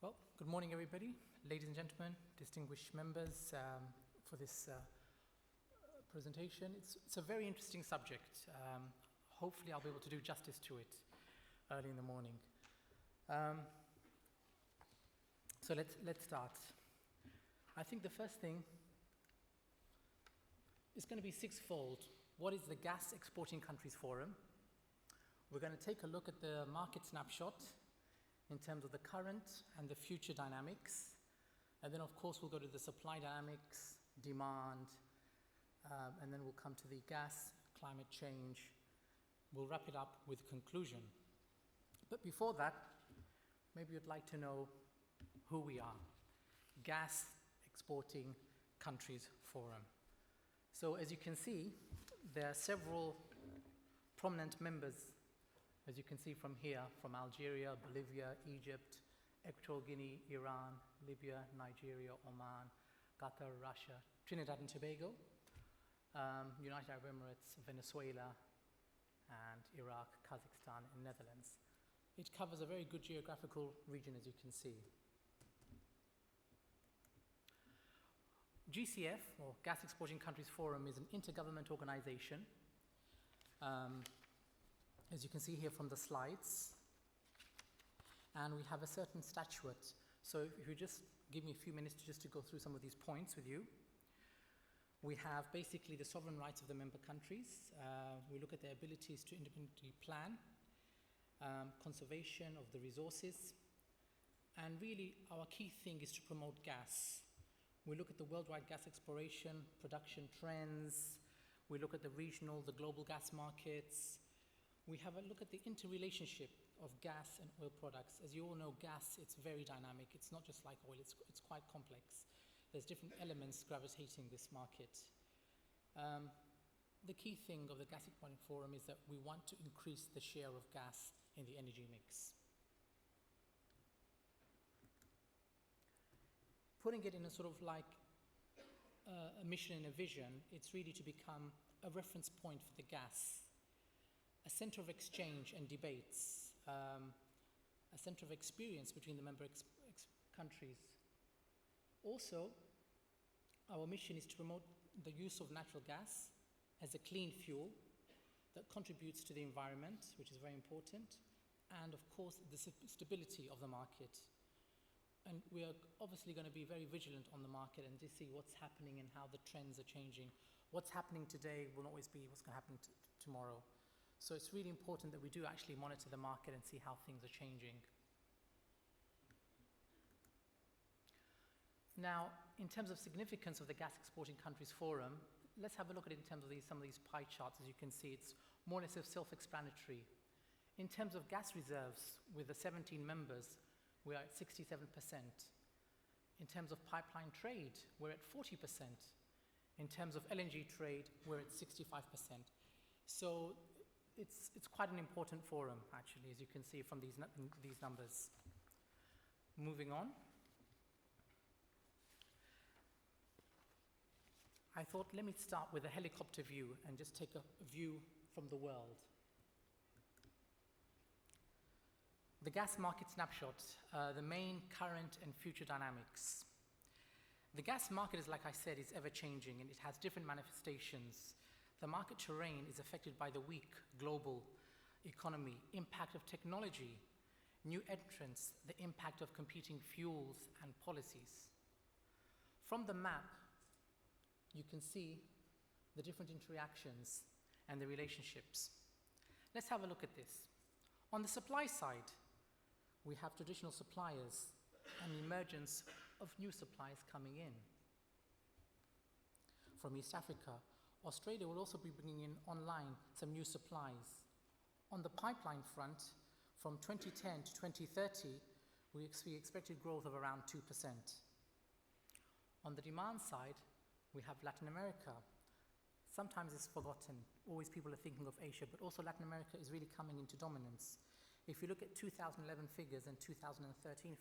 Well, good morning, everybody. Ladies and gentlemen, distinguished members, for this presentation. It's a very interesting subject. Hopefully, I'll be able to do justice to it early in the morning. So let's start. I think the first thing is going to be sixfold. What is the Gas Exporting Countries Forum? We're going to take a look at the market snapshot in terms of the current and the future dynamics. And then, of course, we'll go to the supply dynamics, demand, and then we'll come to the gas, climate change. We'll wrap it up with conclusion. But before that, maybe you'd like to know who we are. Gas Exporting Countries Forum. So as you can see, there are several prominent members, as you can see from here, from Algeria, Bolivia, Egypt, Equatorial Guinea, Iran, Libya, Nigeria, Oman, Qatar, Russia, Trinidad and Tobago, United Arab Emirates, Venezuela, and Iraq, Kazakhstan, and Netherlands. It covers a very good geographical region, as you can see. GECF, or Gas Exporting Countries Forum, is an intergovernmental organization. As you can see here from the slides, and we have a certain statute. So if you just give me a few minutes just to go through some of these points with you. We have basically the sovereign rights of the member countries. We look at their abilities to independently plan, conservation of the resources, and really our key thing is to promote gas. We look at the worldwide gas exploration, production trends. We look at the regional, the global gas markets. We have a look at the interrelationship of gas and oil products. As you all know, gas, it's very dynamic. It's not just like oil, it's quite complex. There's different elements gravitating this market. The key thing of the Gas Exporting Forum is that we want to increase the share of gas in the energy mix. Putting it in a sort of like a mission and a vision, it's really to become a reference point for the gas, a center of exchange and debates, a center of experience between the member countries. Also, our mission is to promote the use of natural gas as a clean fuel that contributes to the environment, which is very important, and of course, the stability of the market. And we are obviously going to be very vigilant on the market and to see what's happening and how the trends are changing. What's happening today will always be what's going to happen tomorrow. So it's really important that we do actually monitor the market and see how things are changing. Now, in terms of significance of the Gas Exporting Countries Forum, let's have a look at it in terms of some of these pie charts. As you can see, it's more or less self-explanatory. In terms of gas reserves, with the 17 members, we are at 67%. In terms of pipeline trade, we're at 40%. In terms of LNG trade, we're at 65%. So it's quite an important forum, actually, as you can see from these numbers. Moving on. I thought, let me start with a helicopter view and just take a view from the world. The gas market snapshot, the main current and future dynamics. The gas market is, like I said, is ever changing and it has different manifestations. The market terrain is affected by the weak global economy, impact of technology, new entrants, the impact of competing fuels and policies. From the map, you can see the different interactions and the relationships. Let's have a look at this. On the supply side, we have traditional suppliers and the emergence of new suppliers coming in. From East Africa, Australia will also be bringing in online some new supplies. On the pipeline front, from 2010 to 2030, we see expected growth of around 2%. On the demand side, we have Latin America. Sometimes it's forgotten. Always people are thinking of Asia, but also Latin America is really coming into dominance. If you look at 2011 figures and 2013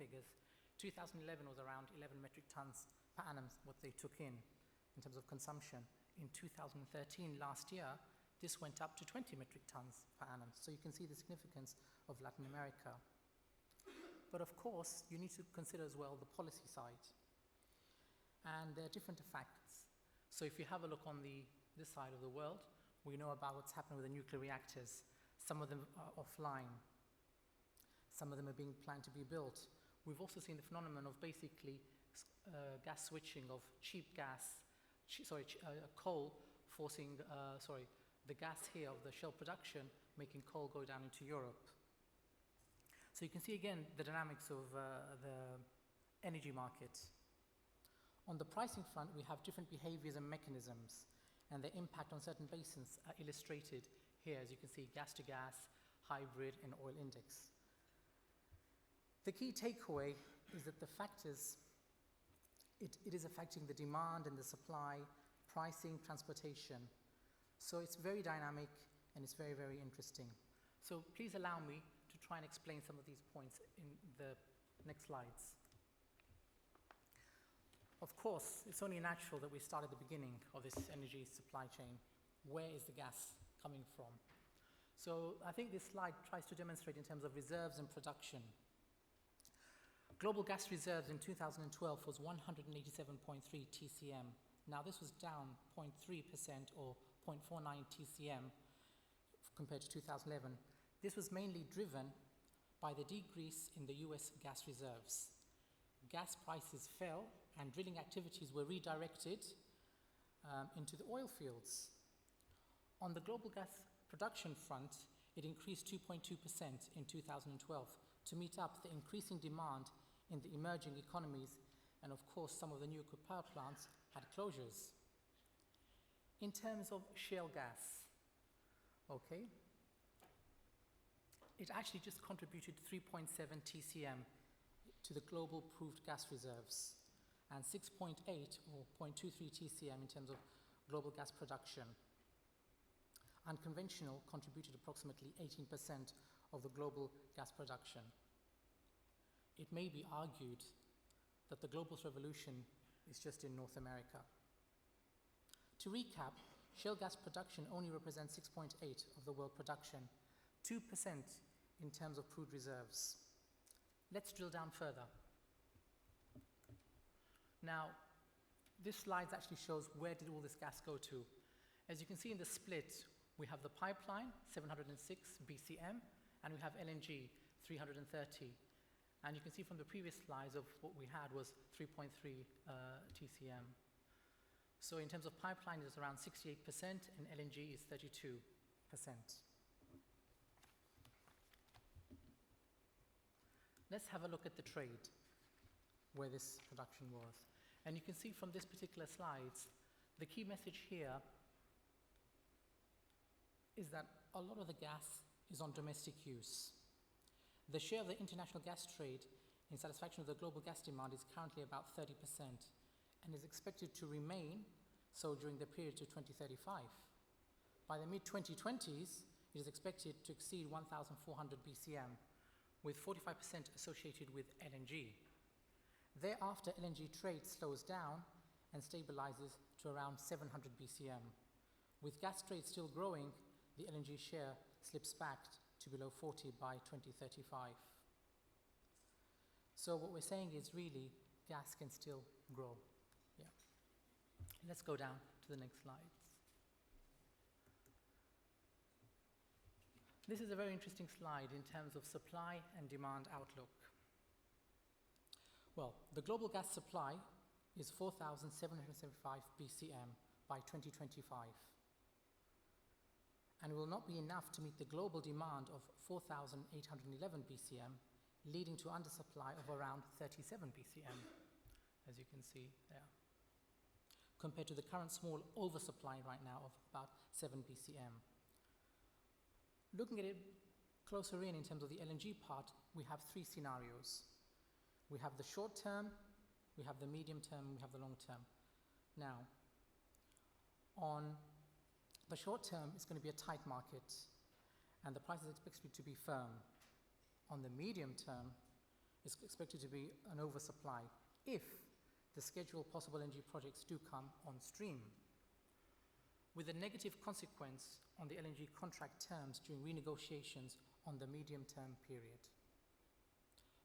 figures, 2011 was around 11 metric tons per annum, what they took in terms of consumption. In 2013, last year, this went up to 20 metric tons per annum. So you can see the significance of Latin America. But of course, you need to consider as well the policy side. And there are different effects. So if you have a look on this side of the world, we know about what's happening with the nuclear reactors. Some of them are offline. Some of them are being planned to be built. We've also seen the phenomenon of basically gas switching of cheap gas, coal forcing, the gas here of the shell production, making coal go down into Europe. So you can see again the dynamics of the energy market. On the pricing front, we have different behaviors and mechanisms, and their impact on certain basins are illustrated here, as you can see, gas to gas, hybrid, and oil index. The key takeaway is that the factors, it is affecting the demand and the supply, pricing, transportation. So it's very dynamic and it's very, very interesting. So please allow me to try and explain some of these points in the next slides. Of course, it's only natural that we start at the beginning of this energy supply chain. Where is the gas coming from? So I think this slide tries to demonstrate in terms of reserves and production. Global gas reserves in 2012 was 187.3 TCM. Now this was down 0.3% or 0.49 TCM compared to 2011. This was mainly driven by the decrease in the US gas reserves. Gas prices fell and drilling activities were redirected into the oil fields. On the global gas production front, it increased 2.2% in 2012 to meet up the increasing demand in the emerging economies, and of course some of the new power plants had closures. In terms of shale gas, it actually just contributed 3.7 TCM to the global proved gas reserves and 6.8 or 0.23 TCM in terms of global gas production. Unconventional contributed approximately 18% of the global gas production. It may be argued that the global revolution is just in North America. To recap, shale gas production only represents 6.8% of the world production, 2% in terms of crude reserves. Let's drill down further. Now, this slide actually shows where did all this gas go to. As you can see in the split, we have the pipeline, 706 BCM, and we have LNG, 330. And you can see from the previous slides of what we had was 3.3 TCM. So in terms of pipeline, it's around 68%, and LNG is 32%. Let's have a look at the trade, where this production was. And you can see from this particular slides, the key message here is that a lot of the gas is on domestic use. The share of the international gas trade in satisfaction of the global gas demand is currently about 30% and is expected to remain so during the period to 2035. By the mid-2020s, it is expected to exceed 1,400 BCM, with 45% associated with LNG. Thereafter, LNG trade slows down and stabilizes to around 700 BCM. With gas trade still growing, the LNG share slips back to below 40 by 2035. So what we're saying is really gas can still grow. Yeah. Let's go down to the next slides. This is a very interesting slide in terms of supply and demand outlook. Well, the global gas supply is 4,775 BCM by 2025. And will not be enough to meet the global demand of 4,811 BCM, leading to undersupply of around 37 BCM, as you can see there, compared to the current small oversupply right now of about 7 BCM. Looking at it closer in terms of the LNG part, we have three scenarios. We have the short term, we have the medium term, we have the long term. Now, on the short term, it's going to be a tight market, and the price is expected to be firm. On the medium term, it's expected to be an oversupply if the scheduled possible LNG projects do come on stream, with a negative consequence on the LNG contract terms during renegotiations on the medium-term period.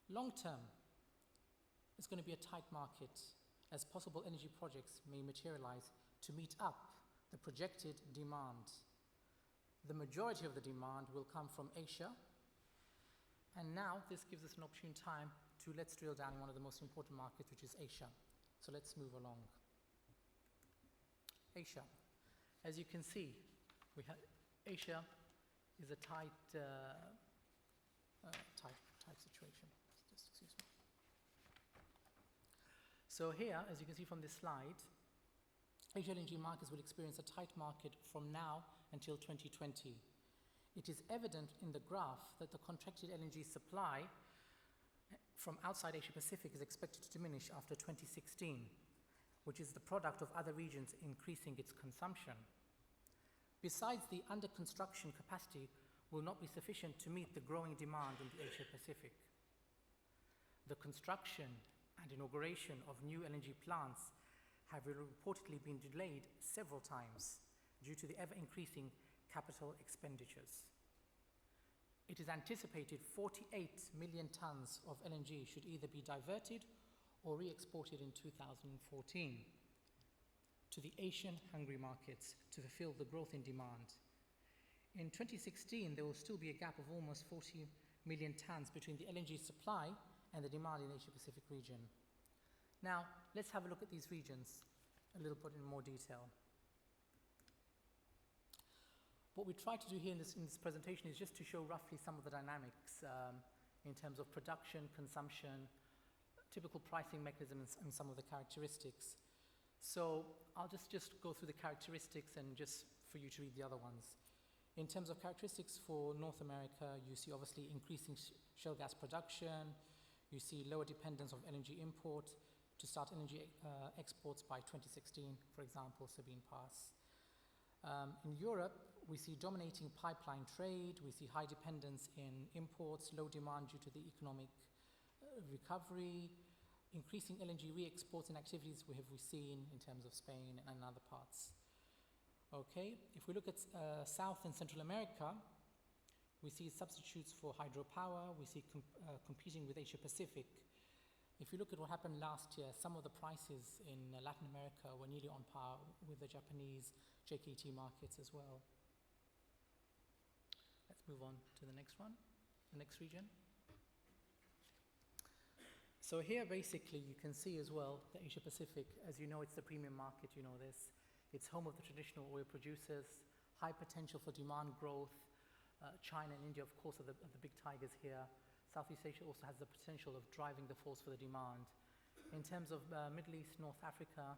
Long term, it's going to be a tight market as possible energy projects may materialize to meet up the projected demand. The majority of the demand will come from Asia, and now this gives us an opportune time to let's drill down in one of the most important markets, which is Asia. So let's move along. Asia. As you can see, Asia is a tight situation. Just excuse me. So here, as you can see from this slide, Asian LNG markets will experience a tight market from now until 2020. It is evident in the graph that the contracted LNG supply from outside Asia Pacific is expected to diminish after 2016, which is the product of other regions increasing its consumption. Besides, the under construction capacity will not be sufficient to meet the growing demand in the Asia Pacific. The construction and inauguration of new LNG plants have reportedly been delayed several times due to the ever-increasing capital expenditures. It is anticipated 48 million tons of LNG should either be diverted or re-exported in 2014 to the Asian hungry markets to fulfill the growth in demand. In 2016, there will still be a gap of almost 40 million tons between the LNG supply and the demand in the Asia Pacific region. Now, let's have a look at these regions a little bit in more detail. What we try to do here in this presentation is just to show roughly some of the dynamics in terms of production, consumption, typical pricing mechanisms, and some of the characteristics. So I'll just go through the characteristics and just for you to read the other ones. In terms of characteristics for North America, you see obviously increasing shale gas production, you see lower dependence of LNG import to start LNG exports by 2016, for example, Sabine Pass. In Europe, we see dominating pipeline trade, we see high dependence in imports, low demand due to the economic recovery, increasing LNG re-exports and activities we've seen in terms of Spain and other parts. Okay, if we look at South and Central America, we see substitutes for hydropower, we see competing with Asia Pacific. If you look at what happened last year, some of the prices in Latin America were nearly on par with the Japanese JKT markets as well. Let's move on to the next one, the next region. So here basically you can see as well the Asia Pacific, as you know, it's the premium market, you know this. It's home of the traditional oil producers, high potential for demand growth. China and India, of course, are the big tigers here. Southeast Asia also has the potential of driving the force for the demand. In terms of Middle East, North Africa,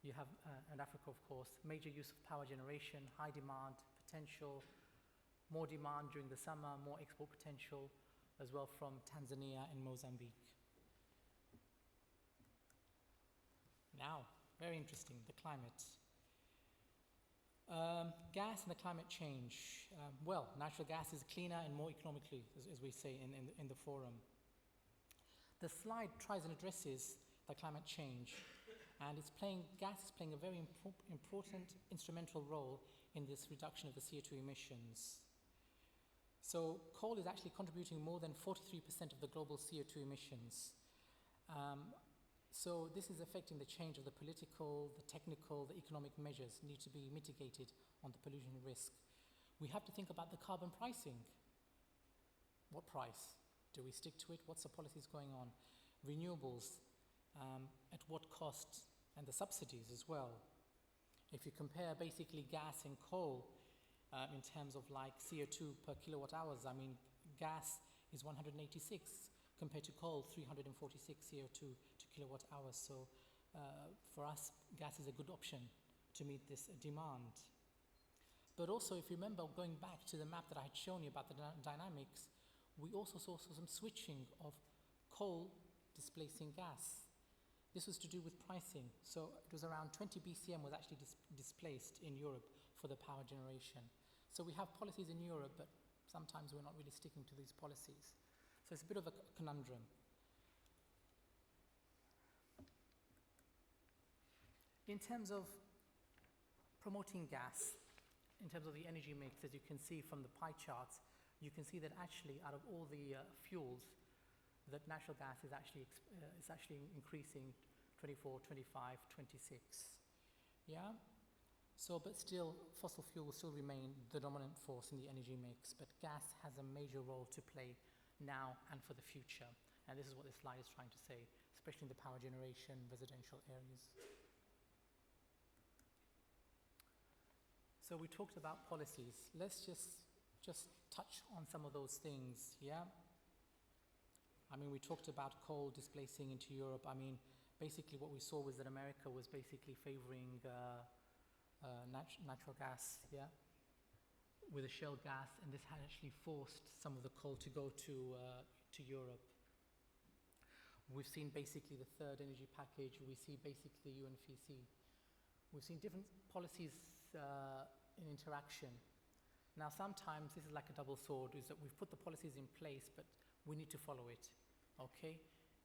you have, and Africa, of course, major use of power generation, high demand potential, more demand during the summer, more export potential, as well from Tanzania and Mozambique. Now, very interesting, the climate. Gas and the climate change. Well, natural gas is cleaner and more economically, as we say in the forum. The slide tries and addresses the climate change, and gas is playing a very important instrumental role in this reduction of the CO2 emissions. So coal is actually contributing more than 43% of the global CO2 emissions. So this is affecting the change of the political, the technical, the economic measures need to be mitigated on the pollution risk. We have to think about the carbon pricing. What price? Do we stick to it? What's the policies going on? Renewables, at what cost? And the subsidies as well. If you compare basically gas and coal in terms of like CO2 per kilowatt hours, I mean, gas is 186 compared to coal, 346 CO2 to kilowatt hours. So for us, gas is a good option to meet this demand. But also, if you remember, going back to the map that I had shown you about the dynamics, we also saw some switching of coal displacing gas. This was to do with pricing. So it was around 20 BCM was actually displaced in Europe for the power generation. So we have policies in Europe, but sometimes we're not really sticking to these policies. So it's a bit of a conundrum. In terms of promoting gas, in terms of the energy mix, as you can see from the pie charts, you can see that actually out of all the fuels, that natural gas is actually increasing 24, 25, 26. Yeah? So, but still, fossil fuel will still remain the dominant force in the energy mix, but gas has a major role to play now and for the future. And this is what this slide is trying to say, especially in the power generation, residential areas. So we talked about policies. Let's just touch on some of those things, yeah? I mean, we talked about coal displacing into Europe. I mean, basically what we saw was that America was basically favoring natural gas, yeah, with a shale gas, and this had actually forced some of the coal to go to Europe. We've seen basically the third energy package. We see basically UNFCCC. We've seen different policies in interaction. Now, sometimes this is like a double sword, is that we've put the policies in place, but we need to follow it, okay?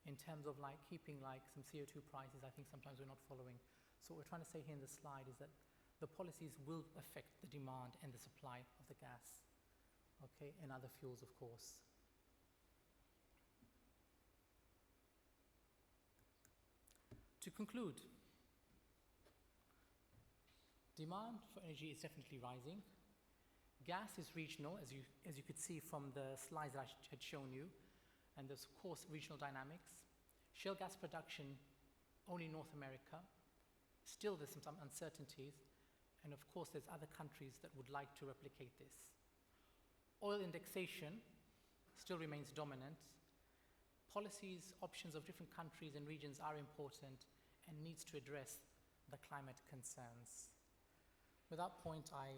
In terms of like keeping like some CO2 prices, I think sometimes we're not following. So what we're trying to say here in the slide is that the policies will affect the demand and the supply of the gas, okay, and other fuels, of course. To conclude, demand for energy is definitely rising. Gas is regional, as you could see from the slides that I had shown you, and there's of course regional dynamics. Shale gas production only North America. Still there's some uncertainties, and of course there's other countries that would like to replicate this. Oil indexation still remains dominant. Policies, options of different countries and regions are important and needs to address the climate concerns. With that point, I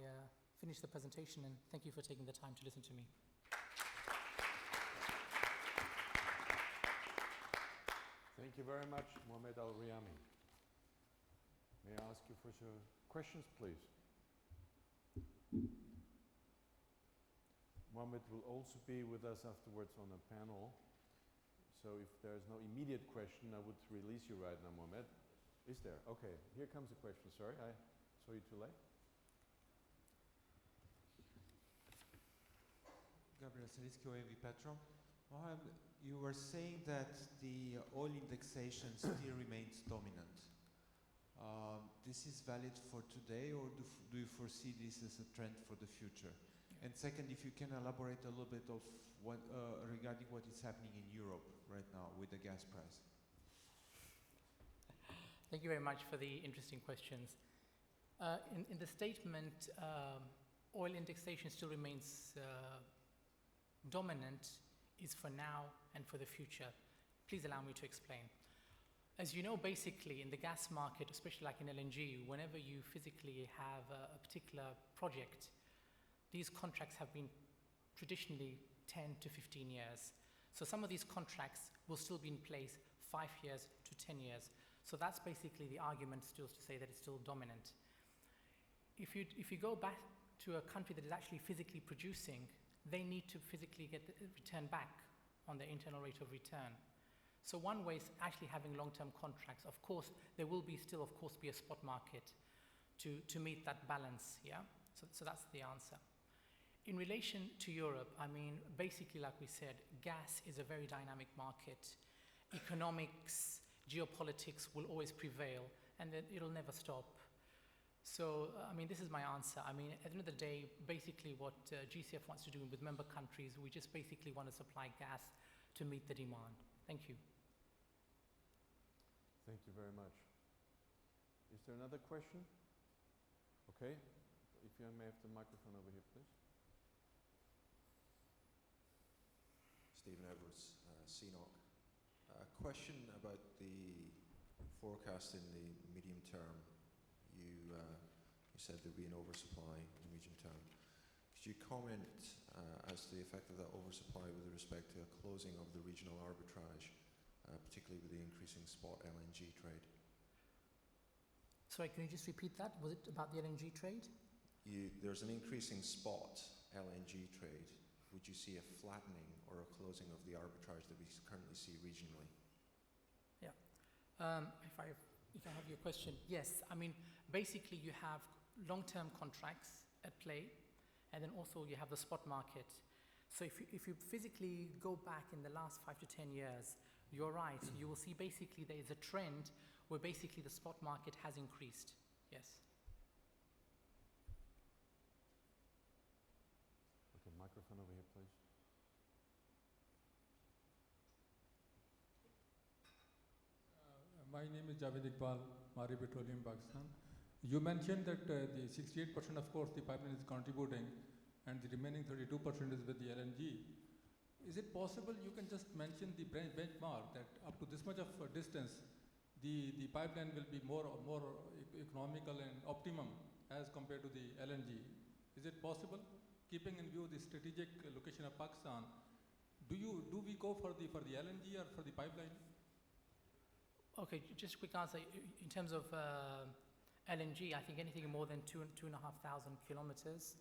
finish the presentation, and thank you for taking the time to listen to me. Thank you very much, Mohammed Al-Riyami. May I ask you for some questions, please? Mohammed will also be with us afterwards on a panel. So if there's no immediate question, I would release you right now, Mohammed. Is there? Okay, here comes a question. Sorry, I saw you too late. Gabriel Saliski, OMV Petro. Mohammed, you were saying that the oil indexation still remains dominant. This is valid for today, or do you foresee this as a trend for the future? And second, if you can elaborate a little bit of what, regarding what is happening in Europe right now with the gas price. Thank you very much for the interesting questions. In the statement, oil indexation still remains dominant, is for now and for the future. Please allow me to explain. As you know, basically in the gas market, especially like in LNG, whenever you physically have a particular project, these contracts have been traditionally 10 to 15 years. So some of these contracts will still be in place 5 years to 10 years. So that's basically the argument still to say that it's still dominant. If you go back to a country that is actually physically producing, they need to physically get the return back on their internal rate of return. So one way is actually having long-term contracts. Of course, there will be still, of course, be a spot market to meet that balance, yeah? So that's the answer. In relation to Europe, I mean, basically, like we said, gas is a very dynamic market. Economics, geopolitics will always prevail, and it'll never stop. So, I mean, this is my answer. I mean, at the end of the day, basically what GECF wants to do with member countries, we just basically want to supply gas to meet the demand. Thank you. Thank you very much. Is there another question? Okay, if you may have the microphone over here, please. Stephen Edwards, CNOC. A question about the forecast in the medium term. You said there'd be an oversupply in the medium term. Could you comment as to the effect of that oversupply with respect to a closing of the regional arbitrage, particularly with the increasing spot LNG trade? Sorry, can you just repeat that? Was it about the LNG trade? There's an increasing spot LNG trade. Would you see a flattening or a closing of the arbitrage that we currently see regionally? Yeah. If I have your question, yes. I mean, basically you have long-term contracts at play, and then also you have the spot market. So if you physically go back in the last 5 to 10 years, you're right, you will see basically there is a trend where basically the spot market has increased. Yes. Okay, microphone over here, please. My name is Javed Iqbal, Mari Petroleum, Pakistan. You mentioned that the 68%, of course, the pipeline is contributing, and the remaining 32% is with the LNG. Is it possible you can just mention the benchmark that up to this much of a distance, the pipeline will be more economical and optimum as compared to the LNG? Is it possible, keeping in view the strategic location of Pakistan? Do we go for the LNG or for the pipeline? Okay, just a quick answer. In terms of LNG, I think anything more than 2,500 kilometers,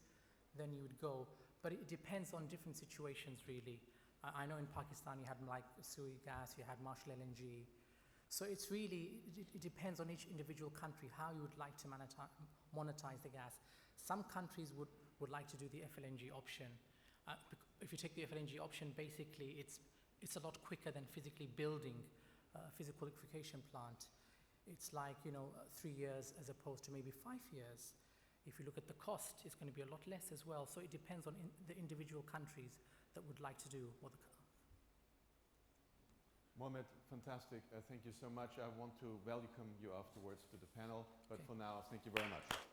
then you would go. But it depends on different situations, really. I know in Pakistan you had like Sui gas, you had Marshall LNG. So it's really, it depends on each individual country, how you would like to monetize the gas. Some countries would like to do the FLNG option. If you take the FLNG option, basically it's a lot quicker than physically building a physical liquefaction plant. It's like, 3 years as opposed to maybe 5 years. If you look at the cost, it's going to be a lot less as well. So it depends on the individual countries that would like to do what Mohammed, fantastic. Thank you so much. I want to welcome you afterwards to the panel, but Okay. for now, thank you very much.